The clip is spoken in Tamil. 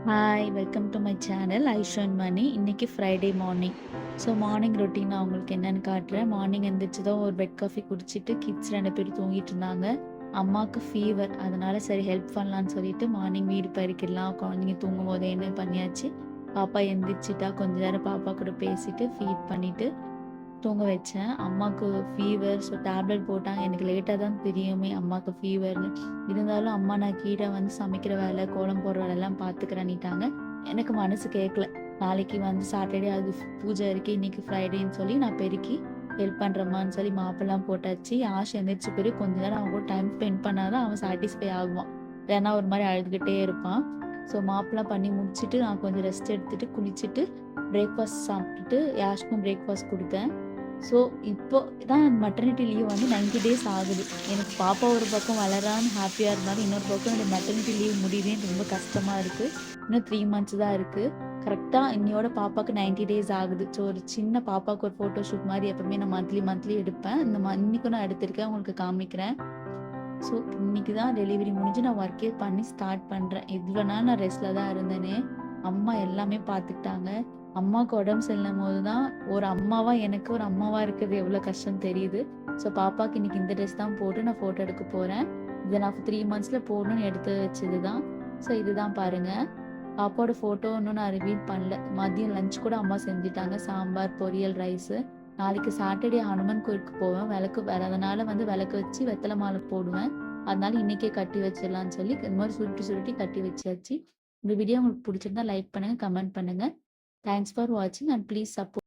Hi! Welcome to my channel Aishu and Mani. இன்னைக்கு Friday morning. So morning routine நான் உங்களுக்கு என்னன்னு காட்டுறேன். மார்னிங் எந்திரிச்சதும் ஒரு பெட் காஃபி குடிச்சிட்டு கிட்ஸ் 2 பேரும் தூங்கிட்டு இருந்தாங்க. அம்மாவுக்கு ஃபீவர். அதனால சரி ஹெல்ப் பண்ணலான்னு சொல்லிட்டு மார்னிங் வீடு பெருக்கிடலாம். குழந்தைங்க தூங்கும்போதேன்னு பண்ணியாச்சு. பாப்பா எந்திரிச்சிட்டா கொஞ்ச நேரம் பாப்பா கூட பேசிட்டு ஃபீட் பண்ணிட்டு தூங்க வச்சேன். அம்மாவுக்கு ஃபீவர். ஸோ டேப்லெட் போட்டாங்க. எனக்கு லேட்டாக தான் தெரியுமே அம்மாவுக்கு ஃபீவர்னு. இருந்தாலும் அம்மா நான் கீழே வந்து சமைக்கிற வேலை, கோலம் போடுற வேலைலாம் பார்த்துக்கிறேன்னிட்டாங்க. எனக்கு மனசு கேட்கல. நாளைக்கு வந்து சாட்டர்டே அது பூஜை இருக்கு. இன்னைக்கு ஃப்ரைடேன்னு சொல்லி நான் பெருக்கி ஹெல்ப் பண்ணுறம்மான்னு சொல்லி மாப்பெல்லாம் போட்டாச்சு. ஆஷ் எந்திரிச்ச பிறகு கொஞ்ச நேரம் அவன் கூட டைம் ஸ்பெண்ட் பண்ணாதான் அவன் சாட்டிஸ்ஃபை ஆகுவான். இல்லைன்னா ஒரு மாதிரி அழுதுகிட்டே இருப்பான். ஸோ மாப்பெல்லாம் பண்ணி முடிச்சுட்டு நான் கொஞ்சம் ரெஸ்ட் எடுத்துட்டு குளிச்சுட்டு பிரேக்ஃபாஸ்ட் சாப்பிட்டுட்டு யாஷ்க்கும் பிரேக்ஃபாஸ்ட் கொடுத்தேன். ஸோ இப்போ தான் மெட்டர்னிட்டி லீவ் வந்து 90 டேஸ் ஆகுது. எனக்கு பாப்பா ஒரு பக்கம் வளரான்னு ஹாப்பியாக இருந்தாலும் இன்னொரு பக்கம் என்னோட மெட்டர்னிட்டி லீவ் முடியுதுன்னு ரொம்ப கஷ்டமாக இருக்குது. இன்னும் 3 மந்த்ஸ் தான் இருக்குது. கரெக்டாக இன்னையோட பாப்பாவுக்கு 90 டேஸ் ஆகுது. ஸோ ஒரு சின்ன பாப்பாவுக்கு ஒரு ஃபோட்டோ ஷூட் மாதிரி எப்பவுமே நான் மந்த்லி எடுப்பேன். இன்னைக்கும் நான் எடுத்திருக்கேன், உங்களுக்கு காமிக்கிறேன். ஸோ இன்னைக்கு தான் டெலிவரி முடிஞ்சு நான் ஒர்க்கே பண்ணி ஸ்டார்ட் பண்ணுறேன். இவ்வளோ நாள் நான் ரெஸ்ட்டில் தான் இருந்தேனே. அம்மா எல்லாமே பார்த்துக்கிட்டாங்க. அம்மாவுக்கு உடம்பு சரியில்லும் போது தான் ஒரு அம்மாவா எனக்கு ஒரு அம்மாவா இருக்கிறது எவ்வளோ கஷ்டம் தெரியுது. ஸோ பாப்பாவுக்கு இன்னைக்கு இந்த ட்ரெஸ் தான் போட்டு நான் ஃபோட்டோ எடுக்க போகிறேன். இதை நான் 3 மந்த்ஸில் போடணும்னு எடுத்து வச்சது தான். ஸோ இதுதான் பாருங்க. பாப்பாவோட ஃபோட்டோ இன்னும் நான் ரிவீல் பண்ணல. மதியம் லஞ்ச் கூட அம்மா செஞ்சுட்டாங்க. சாம்பார், பொரியல், ரைஸு. நாளைக்கு சாட்டர்டே ஹனுமன் கோயிலுக்கு போவேன். விளக்கு அதனால வந்து விளக்கு வச்சு வெத்தலை மாலை போடுவேன். அதனால இன்னைக்கே கட்டி வச்சிடலான்னு சொல்லி இந்த மாதிரி சுருட்டி கட்டி வச்சாச்சு. இந்த வீடியோ உங்களுக்கு பிடிச்சிருந்தா லைக் பண்ணுங்க, கமெண்ட் பண்ணுங்க. தேங்க்ஸ் ஃபார் வாட்சிங் அண்ட் ப்ளீஸ் சப்போர்ட்.